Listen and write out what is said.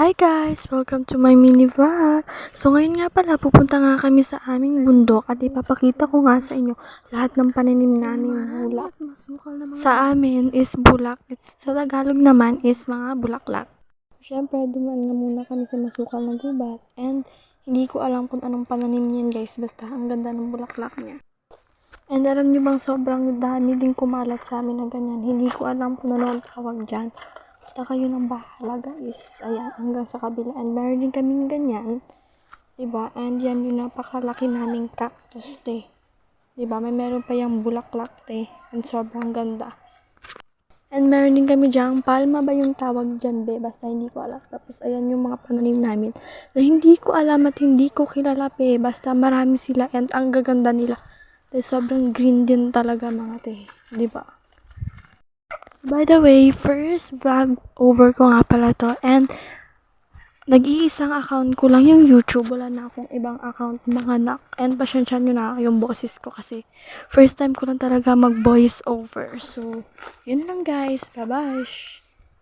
Hi guys! Welcome to my mini vlog. So ngayon nga pala, pupunta nga kami sa aming bundok at ipapakita ko nga sa inyo lahat ng pananim naming bulak. Sa amin is bulak. Sa Tagalog naman is mga bulaklak. Siyempre, dumaan nga muna kami sa masukal na gubat and hindi ko alam kung anong pananim niyan guys. Basta ang ganda ng bulaklak niya. And alam niyo bang sobrang dami din kumalat sa amin na ganyan. Hindi ko alam kung ano ang tawag dyan. Basta kayo ng bahala guys. Ayan, hanggang sa kabila. And meron din kaming ganyan. Diba? And yan yung napakalaki naming cactus te. Diba? Meron pa yung bulaklak te. And sobrang ganda. And meron din kami dyan. Palma ba yung tawag dyan be? Basta hindi ko alam. Tapos ayan yung mga pananim namin. Na hindi ko alam at hindi ko kilala pe. Basta marami sila. And ang gaganda nila. Te, sobrang green din talaga mga te. Diba? By the way, first vlog over ko nga pala to and nag-iisang account ko lang yung YouTube. Wala na akong ibang account mga anak. And pasyensya nyo na yung boses ko kasi first time ko lang talaga mag voice over. So, yun lang guys. Bye-bye!